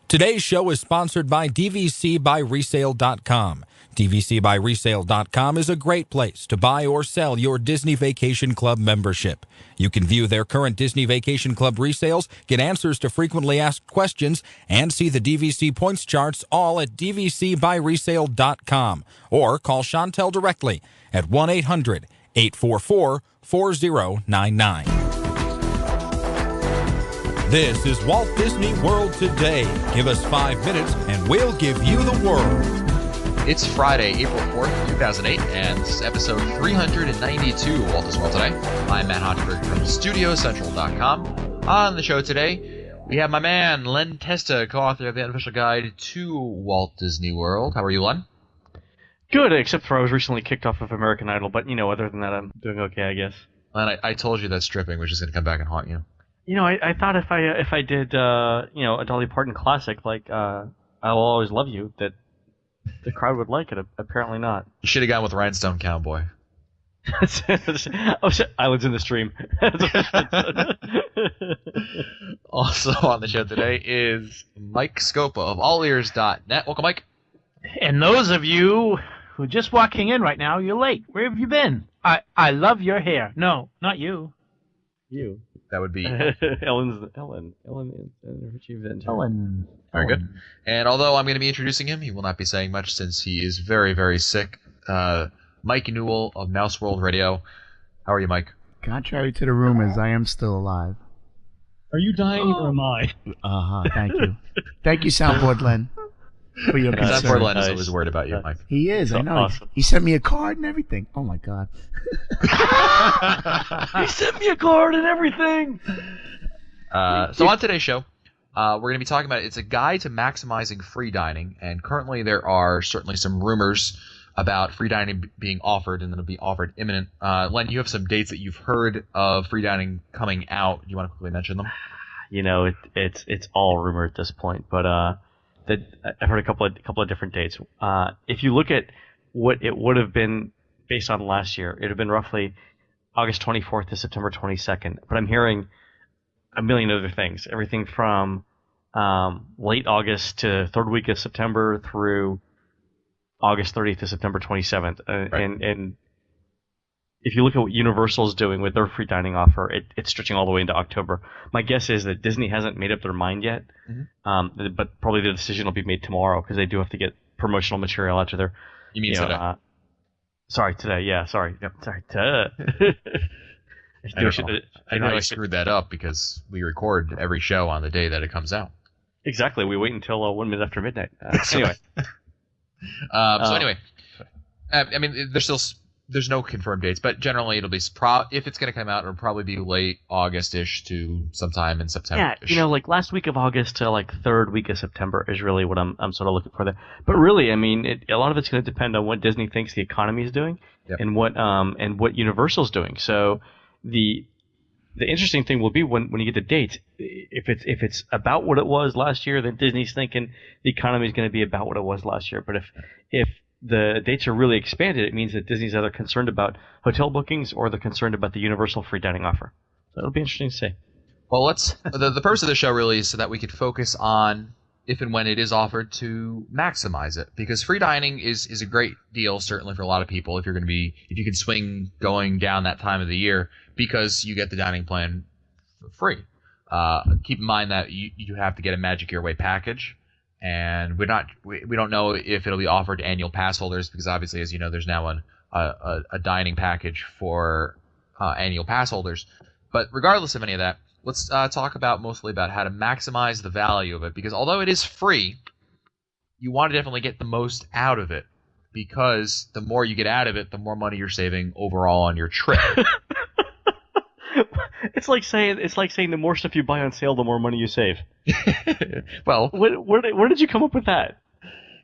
Today's show is sponsored by DVCBuyResale.com. DVCBuyResale.com is a great place to buy or sell your Disney Vacation Club membership. You can view their current Disney Vacation Club resales, get answers to frequently asked questions, and see the DVC points charts all at DVCBuyResale.com. Or call Chantel directly at 1-800-844-4099. This is Walt Disney World Today. Give us 5 minutes and we'll give you the world. It's Friday, April 4th, 2008, and this is episode 392 of Walt Disney World Today. I'm Matt Hochberg from StudioCentral.com. On the show today, we have my man, Len Testa, co-author of the Unofficial Guide to Walt Disney World. How are you, Len? Good, except for I was recently kicked off of American Idol, but, other than that, I'm doing okay, I guess. Len, I told you that stripping was just going to come back and haunt you. I thought if I did, a Dolly Parton classic like "I'll Always Love You," that the crowd would like it. Apparently not. You should have gone with Rhinestone Cowboy. Oh shit! Islands in the Stream. Also on the show today is Mike Scopa of allears.net. Welcome, Mike. And those of you who are just walking in right now, you're late. Where have you been? I love your hair. No, not you. You. That would be Ellen. Very good. And although I'm going to be introducing him, he will not be saying much since he is very, very sick. Mike Newell of Mouse World Radio. How are you, Mike? Contrary to the rumors, I am still alive. Are you dying or am I? Thank you. Thank you, Soundboard Len, for your concern. Soundboard Len is always worried about you, Mike. He is, I know. Awesome. He sent me a card and everything. Oh, my God. He sent me a card and everything! So on today's show, we're going to be talking about it's a guide to maximizing free dining, and currently there are certainly some rumors about free dining being offered, and it'll be offered imminent. Len, you have some dates that you've heard of free dining coming out. Do you want to quickly mention them? It's all rumor at this point, but I've heard a couple of different dates. If you look at what it would have been based on last year, it would have been roughly August 24th to September 22nd. But I'm hearing a million other things, everything from late August to third week of September through August 30th to September 27th. Right. And if you look at what Universal's doing with their free dining offer, it's stretching all the way into October. My guess is that Disney hasn't made up their mind yet, but probably the decision will be made tomorrow because they do have to get promotional material out to their... You mean today? Today. Yeah, sorry. Yep, sorry. I know I screwed that up because we record every show on the day that it comes out. Exactly. We wait until 1 minute after midnight. Anyway. Anyway, I mean, there's no confirmed dates, but generally it'll be if it's going to come out, it'll probably be late August-ish to sometime in September. Yeah, like last week of August to like third week of September is really what I'm sort of looking for there. But really, I mean, a lot of it's going to depend on what Disney thinks the economy is doing, yep, and what Universal's doing. So the interesting thing will be when you get the dates. If it's about what it was last year, then Disney's thinking the economy is going to be about what it was last year. But if the dates are really expanded, it means that Disney's either concerned about hotel bookings or they're concerned about the Universal free dining offer. So it'll be interesting to see. Well, the purpose of the show really is so that we could focus on if and when it is offered to maximize it, because free dining is a great deal certainly for a lot of people if you can swing going down that time of the year because you get the dining plan for free. Keep in mind that you have to get a Magic Your Way package. And we don't know if it'll be offered to annual pass holders because obviously, as you know, there's now a dining package for annual pass holders. But regardless of any of that, let's talk mostly about how to maximize the value of it, because although it is free, you want to definitely get the most out of it, because the more you get out of it, the more money you're saving overall on your trip. It's like saying the more stuff you buy on sale, the more money you save. Well, where did you come up with that?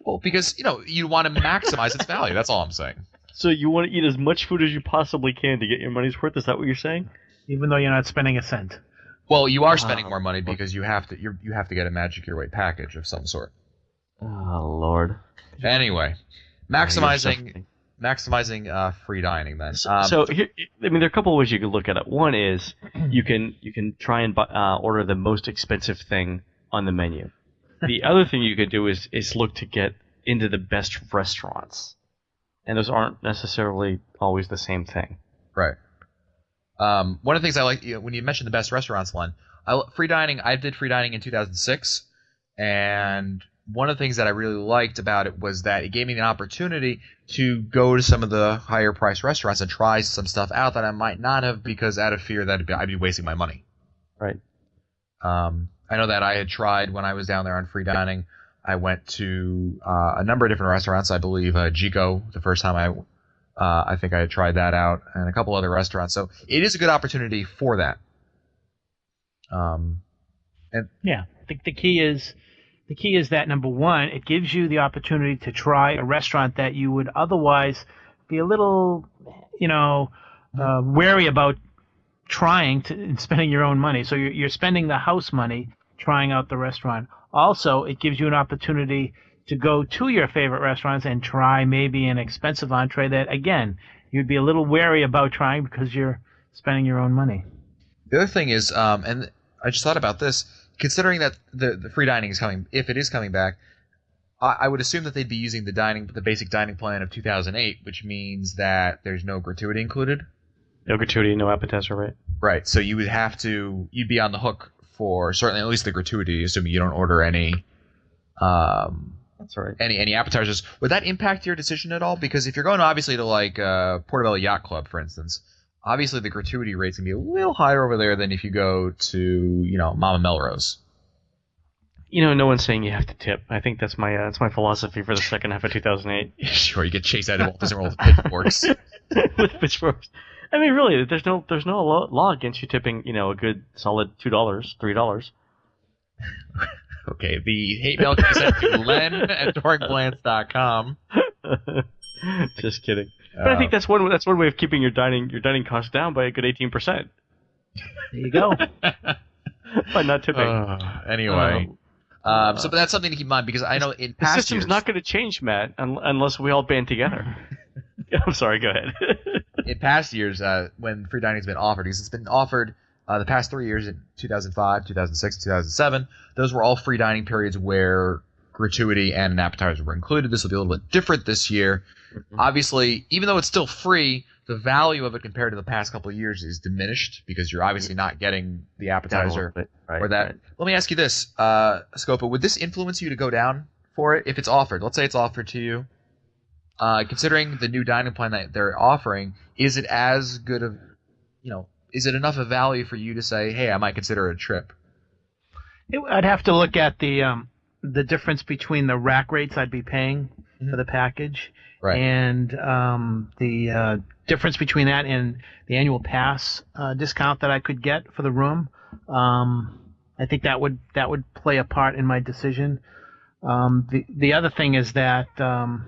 Well, because you want to maximize its value. That's all I'm saying. So you want to eat as much food as you possibly can to get your money's worth? Is that what you're saying? Even though you're not spending a cent. Well, you are spending more money because you have to get a Magic Your Way package of some sort. Oh Lord. Anyway, maximizing free dining then. So here, I mean, there are a couple of ways you can look at it. One is you can try and order the most expensive thing on the menu. The other thing you could do is look to get into the best restaurants, and those aren't necessarily always the same thing. Right. One of the things I like, when you mentioned the best restaurants, Len, free dining. I did free dining in 2006, and one of the things that I really liked about it was that it gave me an opportunity to go to some of the higher priced restaurants and try some stuff out that I might not have, because out of fear that I'd be wasting my money. Right. I know that I had tried when I was down there on free dining. I went to a number of different restaurants. I believe Jico, the first time I think I had tried that out, and a couple other restaurants. So it is a good opportunity for that. Yeah, the key is that, number one, it gives you the opportunity to try a restaurant that you would otherwise be a little, wary about trying and spending your own money. So you're spending the house money trying out the restaurant. Also, it gives you an opportunity to go to your favorite restaurants and try maybe an expensive entree that, again, you'd be a little wary about trying because you're spending your own money. The other thing is, and I just thought about this, considering that the free dining is coming, if it is coming back, I would assume that they'd be using the basic dining plan of 2008, which means that there's no gratuity included. No gratuity, no appetizer, right? Right. So you'd be on the hook for certainly at least the gratuity, assuming you don't order any. That's right. Any appetizers. Would that impact your decision at all? Because if you're going obviously to like Portobello Yacht Club, for instance, obviously the gratuity rate's gonna be a little higher over there than if you go to Mama Melrose. No one's saying you have to tip. I think that's my philosophy for the second half of 2008. Sure, you get chased out of Walt Disney World with pitchforks. With pitchforks. I mean, really, there's no law against you tipping, a good solid $2, $3. Okay, the hate mail can be sent to len@touringplants.com. Just kidding. But I think that's one way of keeping your dining costs down by a good 18%. There you go. By not tipping. Anyway. But that's something to keep in mind, because I know in past the system's not going to change, Matt, unless we all band together. I'm sorry, go ahead. In past years, when free dining's been offered, because it's been offered the past 3 years, in 2005, 2006, 2007, those were all free dining periods where gratuity and an appetizer were included. This will be a little bit different this year. Mm-hmm. Obviously, even though it's still free, the value of it compared to the past couple of years is diminished, because you're obviously not getting the appetizer or that. Right. Let me ask you this, Scopa, would this influence you to go down for it if it's offered? Let's say it's offered to you. Considering the new dining plan that they're offering, is it as good of, is it enough of value for you to say, hey, I might consider a trip? I'd have to look at the difference between the rack rates I'd be paying for the package, right, and the difference between that and the annual pass discount that I could get for the room. I think that would play a part in my decision. The other thing is that I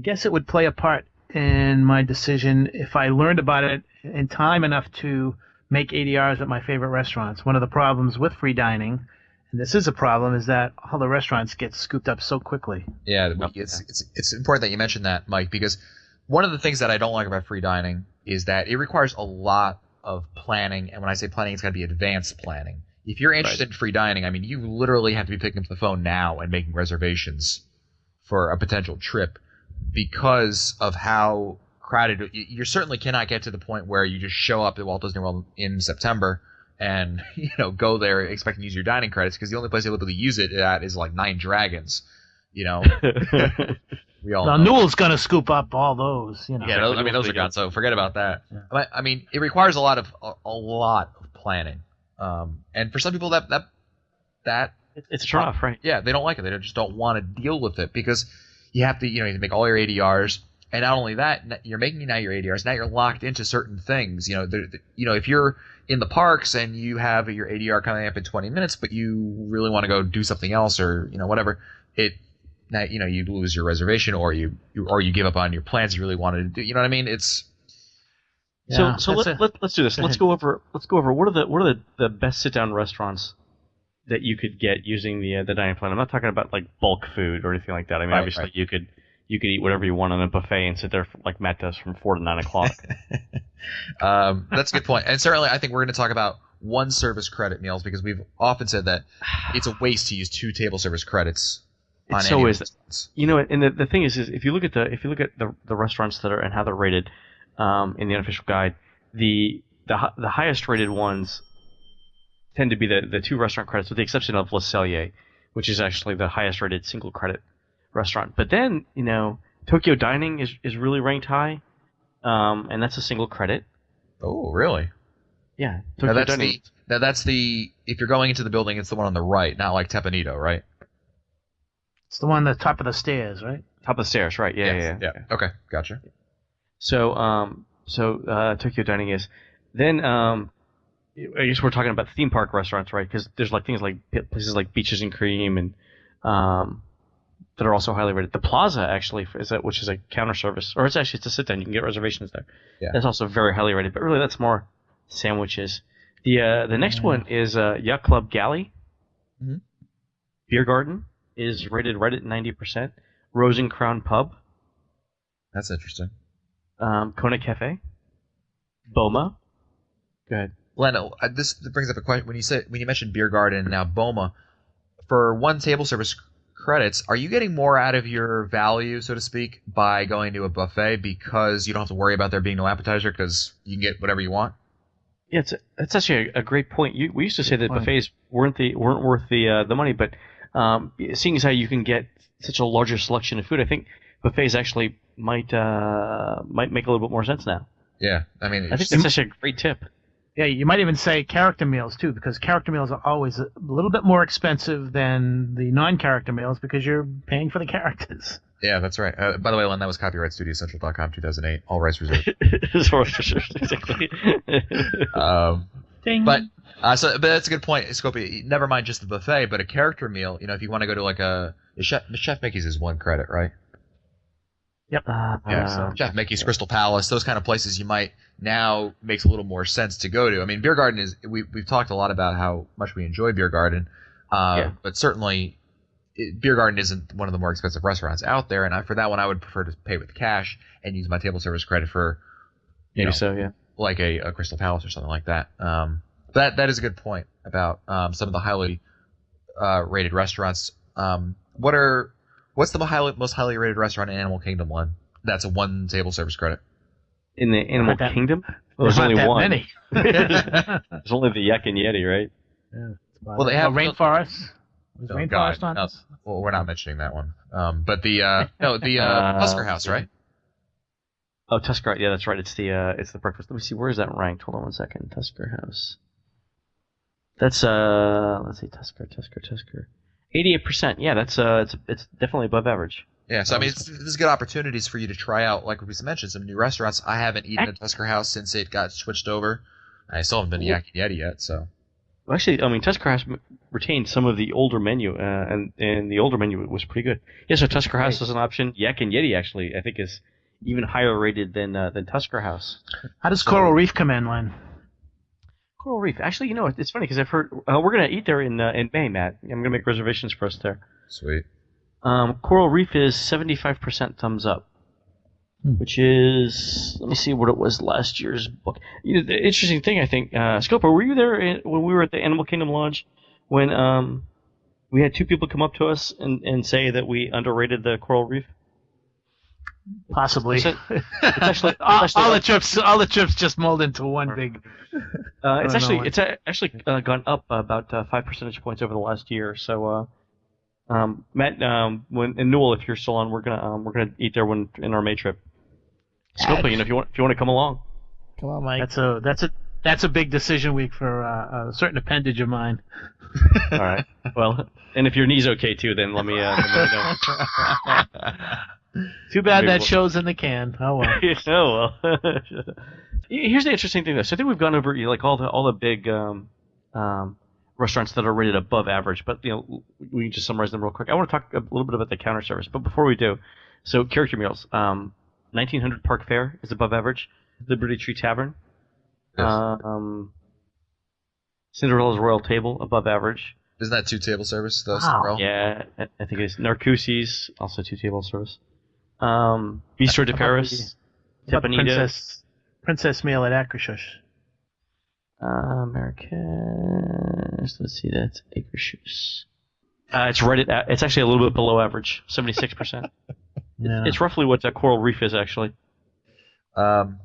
guess it would play a part in my decision if I learned about it in time enough to make ADRs at my favorite restaurants. One of the problems with free dining, and this is a problem, is that all the restaurants get scooped up so quickly. Yeah, it's important that you mentioned that, Mike, because one of the things that I don't like about free dining is that it requires a lot of planning, and when I say planning, it's got to be advanced planning. If you're interested in free dining, I mean, you literally have to be picking up the phone now and making reservations for a potential trip, because of how crowded. You certainly cannot get to the point where you just show up at Walt Disney World in September and go there expecting to use your dining credits, because the only place you'll be able to use it at is like Nine Dragons. We all now know. Newell's gonna scoop up all those. Yeah, those are gone. So forget about that. Yeah. I mean, it requires a lot of planning, and for some people that it's tough, right? Yeah, they don't like it. They just don't want to deal with it, because you have to you have to make all your ADRs. And not only that, you're making now your ADRs. Now you're locked into certain things. If you're in the parks and you have your ADR coming up in 20 minutes, but you really want to go do something else, or whatever, you lose your reservation, or you give up on your plans you really wanted to do. You know what I mean? It's so let's do this. Let's go over what are the best sit down restaurants that you could get using the dining plan. I'm not talking about like bulk food or anything like that. I mean, obviously you could eat whatever you want on a buffet and sit there like Matt does from 4 to 9 o'clock. That's a good point. And certainly I think we're going to talk about one service credit meals, because we've often said that it's a waste to use 2 table service credits on so any is restaurants. You know, and the thing is if you look at the restaurants that are and how they're rated in the unofficial guide, the highest rated ones tend to be the 2 restaurant credits, with the exception of Le Cellier, which is actually the highest rated single credit restaurant. But then, you know, Tokyo Dining is really ranked high, and that's a single credit. Oh, really? Yeah, Now Tokyo that's Dining. if you're going into the building, it's the one on the right, not like Tepanito, right? It's the one at the top of the stairs, right? Top of the stairs, right? Yeah. Okay, gotcha. So Tokyo Dining is. Then I guess we're talking about theme park restaurants, right? Because there's like things like places like Beaches and Cream and that are also highly rated. The Plaza actually which is a counter service, or it's a sit down. You can get reservations there. Yeah. That's also very highly rated, but really that's more sandwiches. The next one is Yacht Club Galley. Mhm. Beer Garden is rated right at 90%. Rose and Crown Pub. That's interesting. Kona Cafe. Boma. Go ahead. Len, this brings up a question. When you mentioned Beer Garden and now Boma, for 1 table service credits, are you getting more out of your value, so to speak, by going to a buffet because you don't have to worry about there being no appetizer because you can get whatever you want? Yeah, that's actually a great point. We used to say that buffets weren't worth the money, but seeing as how you can get such a larger selection of food, I think buffets actually might make a little bit more sense now. Yeah, I mean, I think that's actually a great tip. Yeah, you might even say character meals too, because character meals are always a little bit more expensive than the non-character meals because you're paying for the characters. Yeah, that's right. By the way, Len, that was copyright StudioCentral.com 2008. All rights reserved. Exactly. Ding. But that's a good point, Scopy. Never mind just the buffet, but a character meal. You know, if you want to go to like Chef Mickey's is 1 credit, right? Yep. Chef Mickey's, Crystal Palace, those kind of places you might now makes a little more sense to go to. I mean, Beer Garden is we've talked a lot about how much we enjoy Beer Garden, but certainly Beer Garden isn't one of the more expensive restaurants out there, and for that one I would prefer to pay with cash and use my table service credit for like a Crystal Palace or something like that. That is a good point about some of the highly rated restaurants. What's the most highly rated restaurant in Animal Kingdom, Len? That's a 1 table service credit. In the Animal Kingdom? Well, there's only one. Many. There's only the Yak and Yeti, right? Yeah. Well, they have Rainforest. Rainforest on this? Well, we're not mentioning that one. But the Tusker House, right? Oh, Tusker. Yeah, that's right. It's the breakfast. Let me see. Where is that ranked? Hold on 1 second. Tusker House. That's let's see. Tusker. 88%. Yeah, that's it's definitely above average. Yeah, so I mean, this is good opportunities for you to try out, like we mentioned, some new restaurants. I haven't eaten at Tusker House since it got switched over. I still haven't been to Yak and Yeti yet, so. Well, actually, I mean, Tusker House retained some of the older menu, and the older menu was pretty good. Yeah, so Tusker House is an option. Yak and Yeti actually, I think, is even higher rated than Tusker House. How does Coral Reef come in, Len? Coral Reef. Actually, you know, it's funny because I've heard we're gonna eat there in May, Matt. I'm gonna make reservations for us there. Sweet. Coral Reef is 75% thumbs up, which is, let me see what it was last year's book. You know, the interesting thing, I think, Scopa, were you there when we were at the Animal Kingdom Lodge when we had 2 people come up to us and say that we underrated the Coral Reef? Possibly. It's actually all the trips just mold into one big. It's actually gone up about 5 percentage points over the last year. So, Matt, and Newell, if you're still on, we're gonna eat there in our May trip. Scopa, you know, if you want to come along. Come on, Mike. That's a big decision week for a certain appendage of mine. All right. Well, and if your knee's okay too, then let me know. Too bad that show's in the can. Oh well. Oh well. Here's the interesting thing, though. So I think we've gone over like all the big restaurants that are rated above average, but you know we can just summarize them real quick. I want to talk a little bit about the counter service, but before we do, so character meals. 1900 Park Fare is above average. Liberty Tree Tavern. Yes. Cinderella's Royal Table above average. Isn't that 2 table service though? Wow. Yeah, I think it is. Narcoossee's also 2 table service. Bistro de Paris. Tepanita. Princess meal at Akershus. Americas. Let's see. That's acre shoes. It's right at. It's actually a little bit below average. 76%. Yeah. It's roughly what Coral Reef is actually. The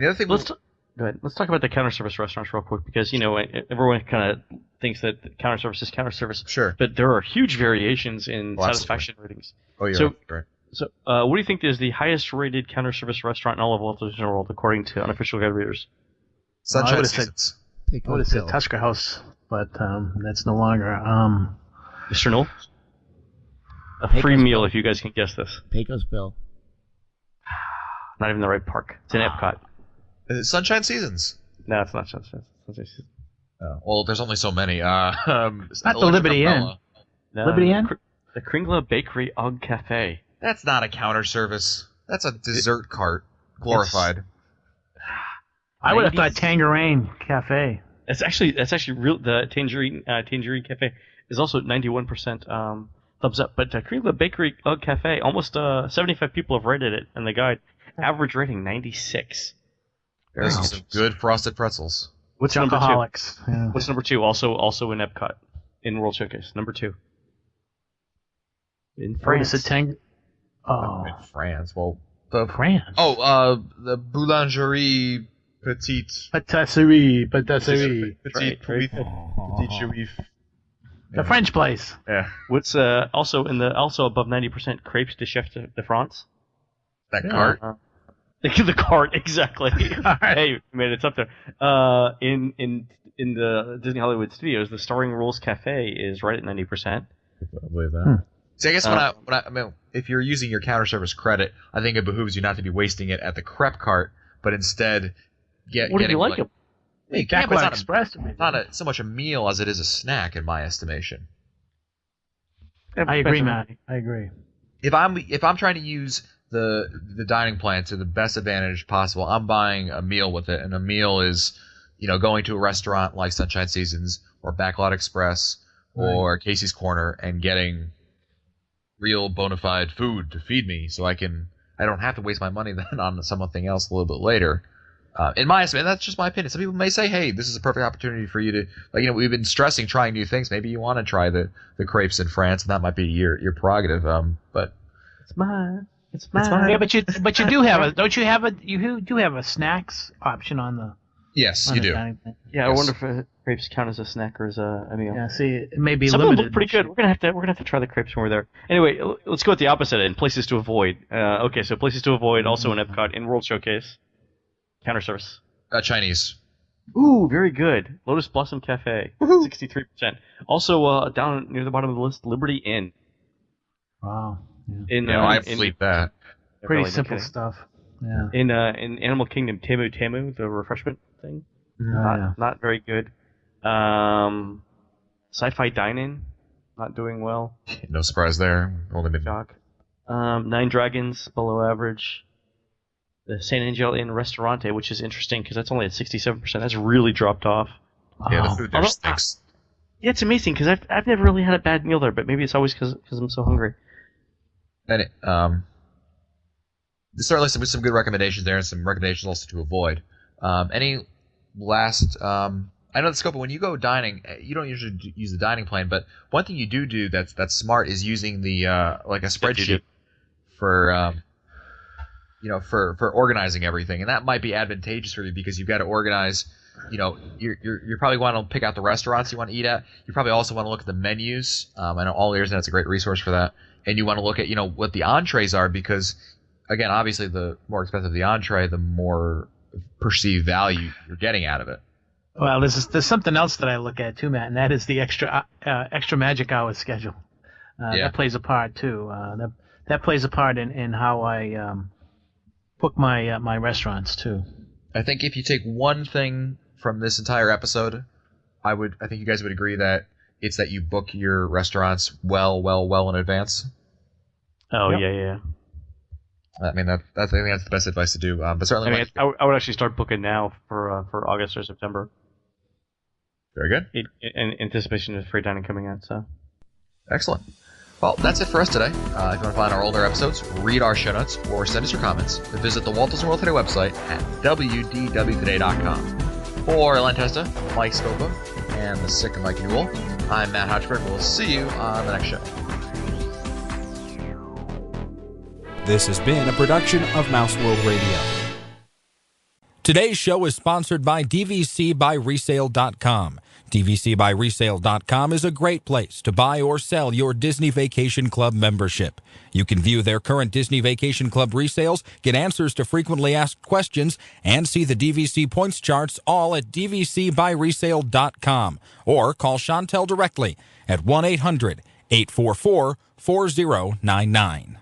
other thing. Go ahead. Let's talk about the counter service restaurants real quick because everyone kind of thinks that counter service is counter service. Sure. But there are huge variations in Well, satisfaction ratings. Oh, yeah. So- Right. So, what do you think is the highest rated counter service restaurant in all of Walt Disney World according to unofficial guide readers? Sunshine would've said- Seasons. I would have said Tusker House, but that's no longer. Mr. Knoll? A Pecos free meal Bill. if you guys can guess this. Pecos Bill. Not even the right park. It's in Epcot. Sunshine Seasons. No, it's not. Oh, well, there's only so many. Not the Liberty Inn. No, Liberty Inn? The Kringla Bakery Ugg Cafe. That's not a counter service. That's a dessert cart glorified. I would have 90s. thought Tangerine Cafe. That's actually real. The Tangerine Cafe is also 91% thumbs up. But Kringla Bakery Ugg Cafe, almost 75 people have rated it in the guide. Average rating 96. There's some good frosted pretzels. What's number 2? Chocoholics. Yeah. What's number 2? Also in Epcot, in World Showcase. Number 2. In I would have France. said Oh, In France. Well, the France. the Boulangerie Petite Patisserie. Petite Right. Petite Juif. The French place. Yeah. What's also above 90% crepes de chef de France? That cart. The cart, exactly. All right. Hey, man, it's up there. In the Disney Hollywood Studios, the Starring Rules Cafe is right at 90%. I believe that. See, I guess I mean, if you're using your counter service credit, I think it behooves you not to be wasting it at the crepe cart, but instead What do you like them? You can, but Backward it's Express. not so much a meal as it is a snack, in my estimation. I agree, Matt. I agree. If I'm trying to use the dining plan to the best advantage possible, I'm buying a meal with it, and a meal is, going to a restaurant like Sunshine Seasons or Backlot Express or Casey's Corner and getting real bona fide food to feed me, so I don't have to waste my money then on something else a little bit later. In my estimation, that's just my opinion. Some people may say, "Hey, this is a perfect opportunity for you to, we've been stressing trying new things. Maybe you want to try the crepes in France, and that might be your prerogative." But It's mine. Yeah, but you do have you do have a snacks option on the. yes, on you the do. dining plan. Yeah, Yes. I wonder if crepes count as a snack or as a meal. Yeah, see, it may be Some of them limited. look pretty good. We're gonna have to try the crepes when we're there. Anyway, let's go with the opposite end. Places to avoid. Okay, so places to avoid also in Epcot in World Showcase. Counter service. Chinese. Ooh, very good. Lotus Blossom Cafe, 63%. Also, down near the bottom of the list, Liberty Inn. Wow. Yeah. In I in- fleet that. Pretty really, no simple kidding. stuff. Yeah. In Animal Kingdom, Temu, the refreshment thing, Yeah. not very good. Sci-Fi Dine-In, not doing well. No surprise there. Only been Shock. Nine Dragons, below average. The San Angel Inn Restaurante, which is interesting because that's only at 67%. That's really dropped off. yeah. The Oh. food there Although- stinks. Yeah, it's amazing because I've never really had a bad meal there, but maybe it's always because I'm so hungry. And there's certainly some good recommendations there, and some recommendations also to avoid. Any last? I know the scope, but when you go dining, you don't usually use the dining plan. But one thing you do that's smart is using the like a spreadsheet for for organizing everything, and that might be advantageous for you because you've got to organize. You're probably want to pick out the restaurants you want to eat at. You probably also want to look at the menus. I know All Ears Net's a great resource for that. And you want to look at what the entrees are because, again, obviously the more expensive the entree, the more perceived value you're getting out of it. Well, there's something else that I look at too, Matt, and that is the extra magic hours schedule. Yeah. That plays a part too. That plays a part in how I book my restaurants too. I think if you take one thing from this entire episode, I think you guys would agree that it's that you book your restaurants well in advance. Oh, Yep. yeah. I mean, I think that's the best advice to do. But certainly, I would actually start booking now for August or September very good. in anticipation of free dining coming out. So Excellent. Well, that's it for us today. If you want to find our older episodes, read our show notes, or send us your comments, visit the Walt Disney World Today website at wdwtoday.com. For Len Testa, Mike Scopa, and the sick Mike Newell, I'm Matt Hotchberg. We'll see you on the next show. This has been a production of Mouse World Radio. Today's show is sponsored by DVCBuyResale.com. DVCBuyResale.com is a great place to buy or sell your Disney Vacation Club membership. You can view their current Disney Vacation Club resales, get answers to frequently asked questions, and see the DVC points charts all at DVCBuyResale.com. Or call Chantel directly at 1-800-844-4099.